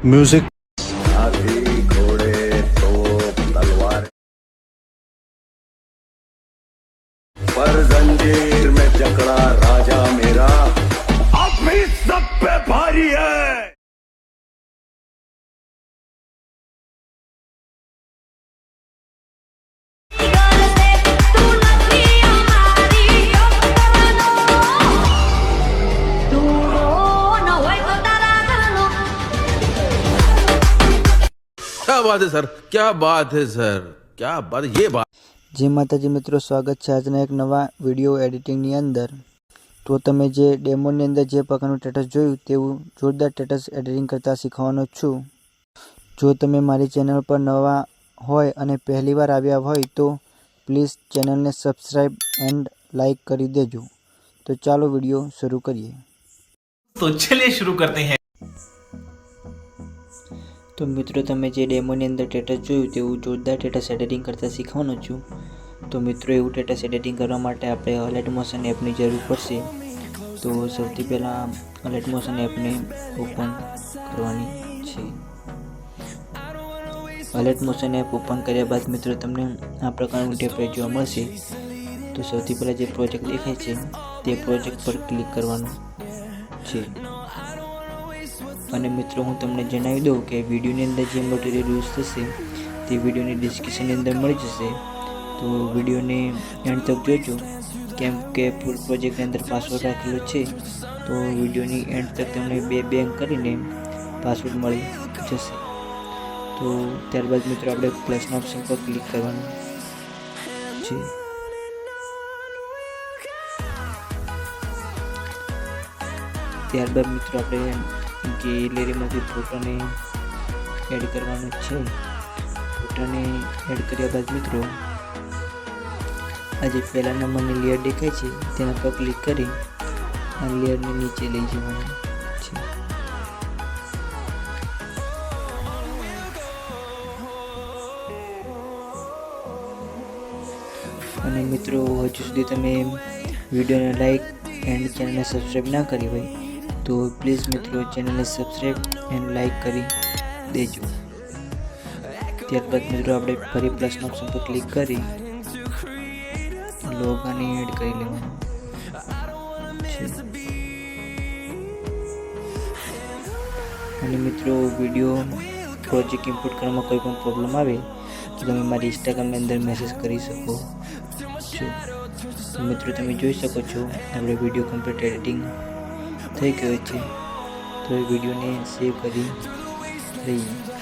Music हाथी घोड़े तोप तलवार पर जंजीर में जकड़ा राजा मेरा अब भी सब पे भारी है। क्या बात है सर, क्या बात है सर, क्या बात है ये बात। जय माताजी मित्रों, स्वागत है આજના એક નવા વિડીયો એડિટિંગની અંદર। તો તમે જે ડેમોની અંદર જે પ્રકારનું સ્ટેટસ જોયું તેવું જોરદાર સ્ટેટસ એડિટિંગ કરતા શીખવાનો છું। જો તમે મારી ચેનલ પર નવા હોય અને પહેલીવાર આવ્યા હોય તો પ્લીઝ ચેનલને સબસ્ક્રાઇબ એન્ડ લાઇક કરી દેજો। તો ચાલો વિડીયો શરૂ કરીએ। तो चलिए शुरू करते हैं। તો મિત્રો તમે જે ડેમોની અંદર સ્ટેટસ જોયું તેવું જોરદાર સ્ટેટસ એડિટિંગ કરતા શીખવાનો છું। તો મિત્રો એવું સ્ટેટસ એડિટિંગ કરવા માટે આપણે અલર્ટ મોશન એપની જરૂર પડશે। તો સૌથી પહેલાં અલર્ટ મોશન એપને ઓપન કરવાની છે। અલર્ટ મોશન એપ ઓપન કર્યા બાદ મિત્રો તમને આ પ્રકારનું ઇન્ટરફેસ જોવા મળશે। તો સૌથી પહેલાં જે પ્રોજેક્ટ દેખાય છે તે પ્રોજેક્ટ પર ક્લિક કરવાનું છે। અને મિત્રો હું તમને જણાવી દઉં કે વિડીયોની અંદર જે મટીરિયલ યુઝ થશે તે વિડીયોની ડિસ્ક્રિપ્શનની અંદર મળી જશે। તો વિડીયોને એન્ડ તક જોજો, કેમ કે ફૂલ પ્રોજેક્ટની અંદર પાસવર્ડ રાખેલો છે। તો વિડીયોની એન્ડ તક તમને બે બેંક કરીને પાસવર્ડ મળી જશે। તો ત્યારબાદ મિત્રો આપણે પ્લસના ઓપ્શન પર ક્લિક કરવાનું છે। ત્યારબાદ મિત્રો આપણે ગેલેરીમાંથી ફોટોને એડ કરવાનો છે। ફોટોને એડ કર્યા બાદ મિત્રો આ જે પહેલા નંબરની લેયર દેખાય છે તેના પર ક્લિક કરી આ લેયરને નીચે લઈ જવાનું છે। અને મિત્રો હજુ સુધી તમે વિડીયોને લાઈક એન્ડ ચેનલને સબસ્ક્રાઈબ ના કરી હોય તો પ્લીઝ મિત્રો ચેનલને સબસ્ક્રાઈબ એન્ડ લાઈક કરી દેજો। ત્યારબાદ મિત્રો આપણે ફરી પ્લસના ઓપ્શન પર ક્લિક કરી લોગોને એડ કરી લેવાનું છે। અને મિત્રો વિડીયો પ્રોજેક્ટ ઇમ્પોર્ટ કરવામાં કોઈ પણ પ્રોબ્લેમ આવે તો તમે મારી ઇન્સ્ટાગ્રામની અંદર મેસેજ કરી શકો છો। તો મિત્રો તમે જોઈ શકો છો આપણે વિડીયો કમ્પ્લીટ એડિટિંગ થઈ ગયો છે। તો એ વિડીયોને સેવ કરી લઈએ।